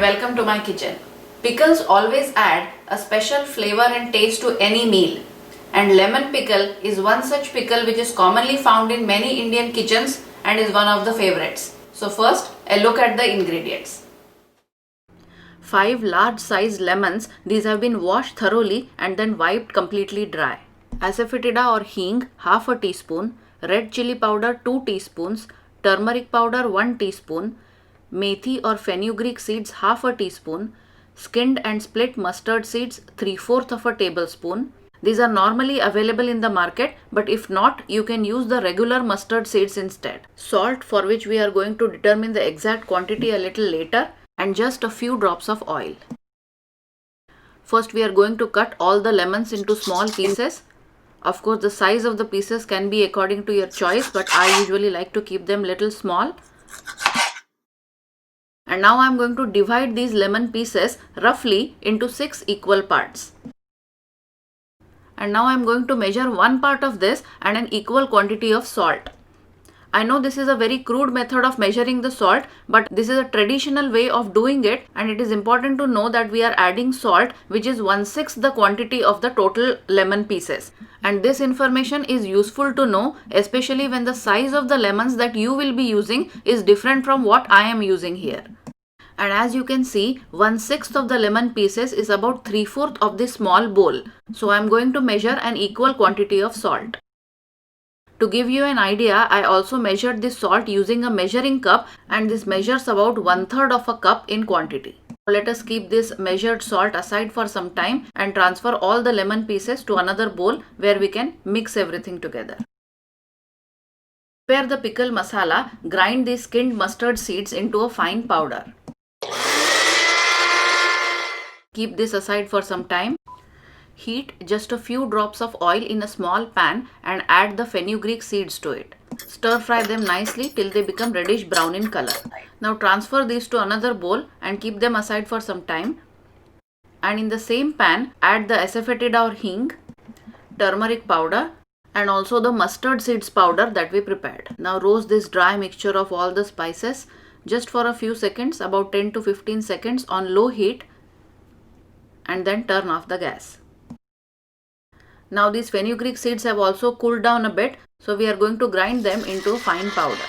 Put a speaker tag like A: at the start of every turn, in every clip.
A: welcome to my kitchen. Pickles always add a special flavor and taste to any meal. And lemon pickle is one such pickle which is commonly found in many Indian kitchens and is one of the favorites. So first, a look at the ingredients. 5 large sized lemons. These have been washed thoroughly and then wiped completely dry. Asafoetida or hing, half a teaspoon. Red chili powder, 2 teaspoons. Turmeric powder, 1 teaspoon. Methi or fenugreek seeds, half a teaspoon. Skinned and split mustard seeds, 3/4 of a tablespoon. These are normally available in the market, but if not, you can use the regular mustard seeds instead. Salt, for which we are going to determine the exact quantity a little later, and just a few drops of oil. First, we are going to cut all the lemons into small pieces. Of course, the size of the pieces can be according to your choice, but I usually like to keep them little small. And now I am going to divide these lemon pieces roughly into 6 equal parts. And now I am going to measure 1 part of this and an equal quantity of salt. I know this is a very crude method of measuring the salt, but this is a traditional way of doing it, and it is important to know that we are adding salt which is 1/6 the quantity of the total lemon pieces. And this information is useful to know, especially when the size of the lemons that you will be using is different from what I am using here. And as you can see, 1/6 of the lemon pieces is about 3/4 of this small bowl. So I am going to measure an equal quantity of salt. To give you an idea, I also measured this salt using a measuring cup, and this measures about 1/3 of a cup in quantity. Let us keep this measured salt aside for some time and transfer all the lemon pieces to another bowl where we can mix everything together. Prepare the pickle masala. Grind these skinned mustard seeds into a fine powder. Keep this aside for some time. Heat just a few drops of oil in a small pan and add the fenugreek seeds to it. Stir fry them nicely till they become reddish brown in color. Now transfer these to another bowl and keep them aside for some time. And in the same pan, add the asafoetida or hing, turmeric powder, and also the mustard seeds powder that we prepared. Now roast this dry mixture of all the spices just for a few seconds, about 10 to 15 seconds on low heat, and then turn off the gas. Now these fenugreek seeds have also cooled down a bit, so we are going to grind them into a fine powder.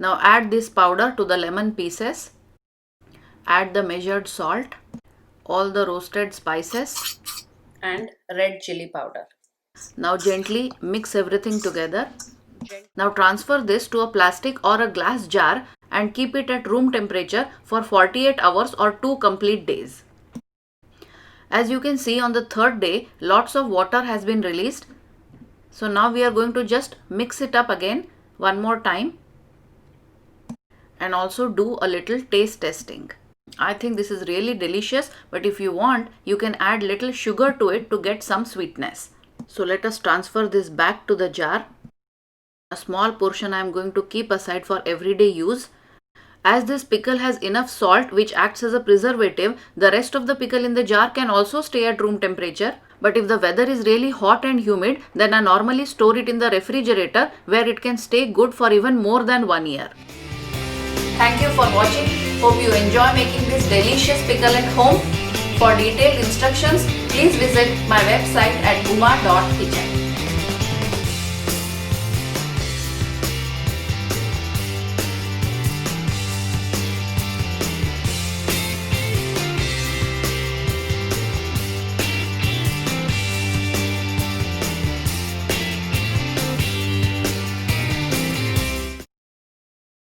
A: Now add this powder to the lemon pieces. Add the measured salt, all the roasted spices, and red chili powder. Now gently mix everything together. Now transfer this to a plastic or a glass jar and keep it at room temperature for 48 hours or 2 complete days. As you can see, on the 3rd day, lots of water has been released. So now we are going to just mix it up again one more time and also do a little taste testing. I think this is really delicious, but if you want, you can add little sugar to it to get some sweetness. So let us transfer this back to the jar. A small portion I am going to keep aside for everyday use. As this pickle has enough salt which acts as a preservative, the rest of the pickle in the jar can also stay at room temperature. But if the weather is really hot and humid, then I normally store it in the refrigerator where it can stay good for even more than 1 year. Thank you for watching. Hope you enjoy making this delicious pickle at home. For detailed instructions, please visit my website at uma.kitchen.